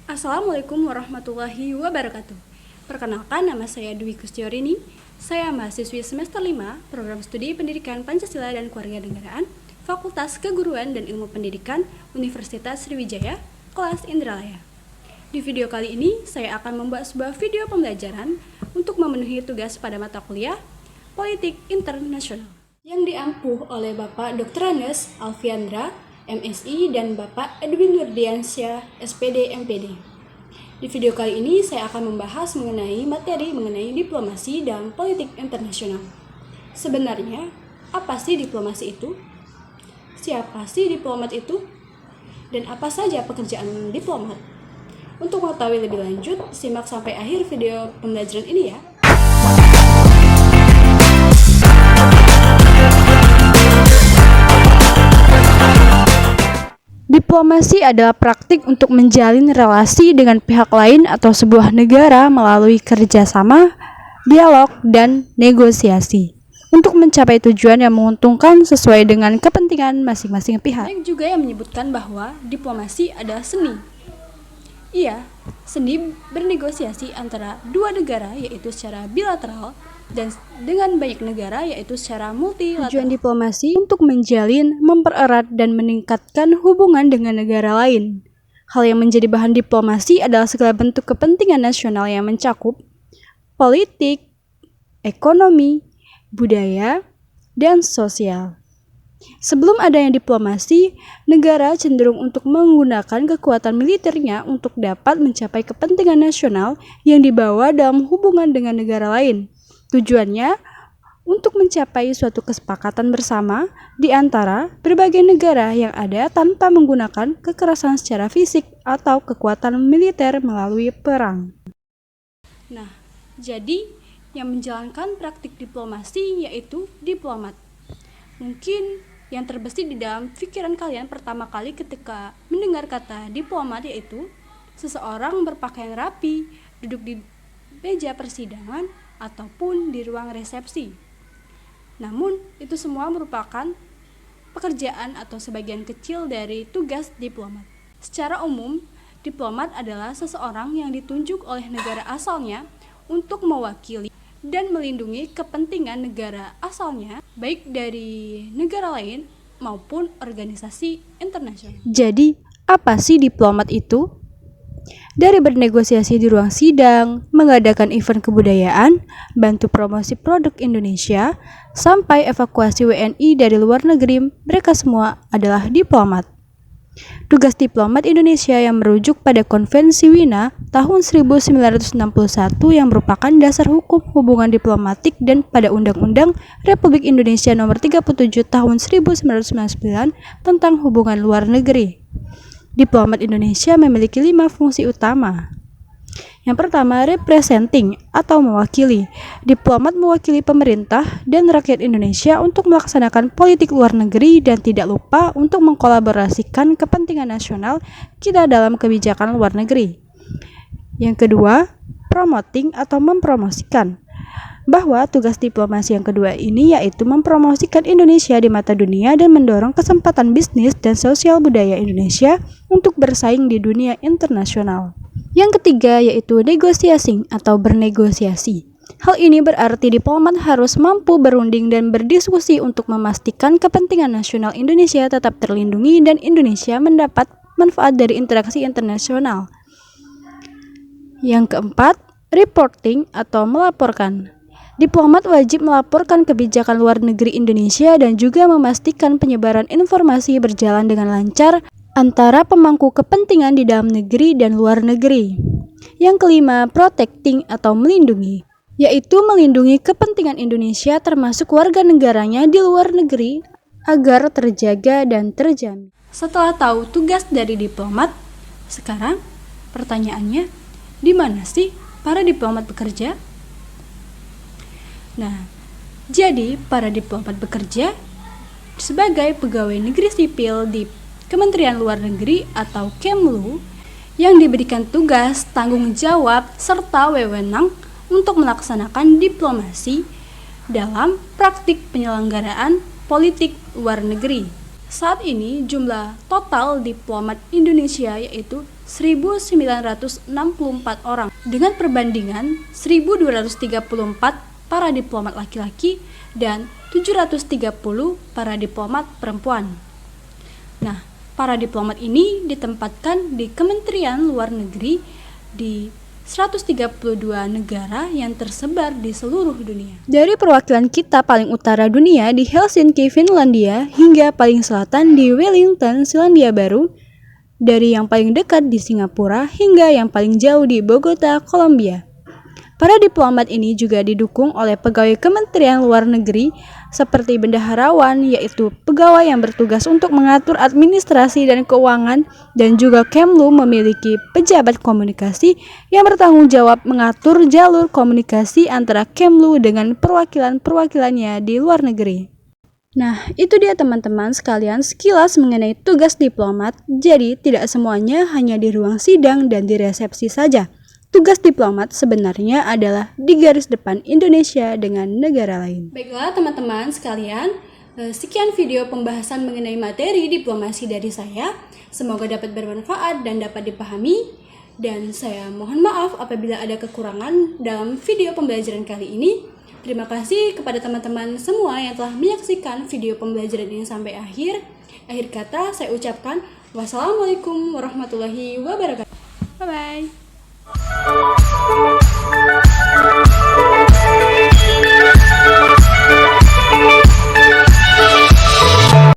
Assalamualaikum warahmatullahi wabarakatuh. Perkenalkan, nama saya Dwi Kustiorini. Saya mahasiswi semester 5 Program Studi Pendidikan Pancasila dan Kewarganegaraan, Fakultas Keguruan dan Ilmu Pendidikan, Universitas Sriwijaya, kelas Indralaya. Di video kali ini, saya akan membuat sebuah video pembelajaran untuk memenuhi tugas pada mata kuliah Politik Internasional yang diampuh oleh Bapak Dr. Andes Alfiandra, MSI, dan Bapak Edwin Nurdiansyah, SPD, MPD. Di video kali ini saya akan membahas materi mengenai diplomasi dan politik internasional. Sebenarnya, apa sih diplomasi itu? Siapa sih diplomat itu? Dan apa saja pekerjaan diplomat? Untuk mengetahui lebih lanjut, simak sampai akhir video pembelajaran ini ya. Diplomasi adalah praktik untuk menjalin relasi dengan pihak lain atau sebuah negara melalui kerjasama, dialog, dan negosiasi untuk mencapai tujuan yang menguntungkan sesuai dengan kepentingan masing-masing pihak. Banyak juga yang menyebutkan bahwa diplomasi adalah seni. Iya, seni bernegosiasi antara dua negara, yaitu secara bilateral, dan dengan banyak negara, yaitu secara multilateral. Tujuan diplomasi untuk menjalin, mempererat, dan meningkatkan hubungan dengan negara lain. Hal yang menjadi bahan diplomasi adalah segala bentuk kepentingan nasional yang mencakup politik, ekonomi, budaya, dan sosial. Sebelum adanya diplomasi, negara cenderung untuk menggunakan kekuatan militernya untuk dapat mencapai kepentingan nasional yang dibawa dalam hubungan dengan negara lain. Tujuannya untuk mencapai suatu kesepakatan bersama di antara berbagai negara yang ada tanpa menggunakan kekerasan secara fisik atau kekuatan militer melalui perang. Nah, jadi yang menjalankan praktik diplomasi yaitu diplomat. Mungkin yang terbesit di dalam pikiran kalian pertama kali ketika mendengar kata diplomat yaitu seseorang berpakaian rapi, duduk di meja persidangan, ataupun di ruang resepsi. Namun, itu semua merupakan pekerjaan atau sebagian kecil dari tugas diplomat. Secara umum, diplomat adalah seseorang yang ditunjuk oleh negara asalnya untuk mewakili dan melindungi kepentingan negara asalnya, baik dari negara lain maupun organisasi internasional. Jadi, apa sih diplomat itu? Dari bernegosiasi di ruang sidang, mengadakan event kebudayaan, bantu promosi produk Indonesia, sampai evakuasi WNI dari luar negeri, mereka semua adalah diplomat. Tugas diplomat Indonesia yang merujuk pada Konvensi Wina tahun 1961 yang merupakan dasar hukum hubungan diplomatik dan pada Undang-Undang Republik Indonesia Nomor 37 Tahun 1999 tentang hubungan luar negeri. Diplomat Indonesia memiliki 5 fungsi utama. Yang pertama, representing atau mewakili. Diplomat mewakili pemerintah dan rakyat Indonesia untuk melaksanakan politik luar negeri dan tidak lupa untuk mengkolaborasikan kepentingan nasional kita dalam kebijakan luar negeri. Yang kedua, promoting atau mempromosikan. Bahwa tugas diplomasi yang kedua ini yaitu mempromosikan Indonesia di mata dunia dan mendorong kesempatan bisnis dan sosial budaya Indonesia untuk bersaing di dunia internasional. Yang ketiga yaitu negotiating atau bernegosiasi. Hal ini berarti diplomat harus mampu berunding dan berdiskusi untuk memastikan kepentingan nasional Indonesia tetap terlindungi dan Indonesia mendapat manfaat dari interaksi internasional. Yang keempat, reporting atau melaporkan. Diplomat wajib melaporkan kebijakan luar negeri Indonesia dan juga memastikan penyebaran informasi berjalan dengan lancar antara pemangku kepentingan di dalam negeri dan luar negeri. Yang kelima, protecting atau melindungi, yaitu melindungi kepentingan Indonesia termasuk warga negaranya di luar negeri agar terjaga dan terjamin. Setelah tahu tugas dari diplomat, sekarang pertanyaannya, di mana sih para diplomat bekerja? Nah, jadi para diplomat bekerja sebagai pegawai negeri sipil di Kementerian Luar Negeri atau Kemlu yang diberikan tugas, tanggung jawab, serta wewenang untuk melaksanakan diplomasi dalam praktik penyelenggaraan politik luar negeri. Saat ini jumlah total diplomat Indonesia yaitu 1.964 orang dengan perbandingan 1.234 para diplomat laki-laki dan 730 para diplomat perempuan. Nah, para diplomat ini ditempatkan di Kementerian Luar Negeri di 132 negara yang tersebar di seluruh dunia. Dari perwakilan kita paling utara dunia di Helsinki, Finlandia, hingga paling selatan di Wellington, Selandia Baru, dari yang paling dekat di Singapura hingga yang paling jauh di Bogota, Kolombia. Para diplomat ini juga didukung oleh pegawai Kementerian Luar Negeri seperti bendaharawan, yaitu pegawai yang bertugas untuk mengatur administrasi dan keuangan, dan juga Kemlu memiliki pejabat komunikasi yang bertanggung jawab mengatur jalur komunikasi antara Kemlu dengan perwakilan-perwakilannya di luar negeri. Nah, itu dia teman-teman sekalian sekilas mengenai tugas diplomat. Jadi, tidak semuanya hanya di ruang sidang dan di resepsi saja. Tugas diplomat sebenarnya adalah di garis depan Indonesia dengan negara lain. Baiklah teman-teman sekalian, sekian video pembahasan mengenai materi diplomasi dari saya. Semoga dapat bermanfaat dan dapat dipahami. Dan saya mohon maaf apabila ada kekurangan dalam video pembelajaran kali ini. Terima kasih kepada teman-teman semua yang telah menyaksikan video pembelajaran ini sampai akhir. Akhir kata saya ucapkan wassalamualaikum warahmatullahi wabarakatuh. Bye-bye.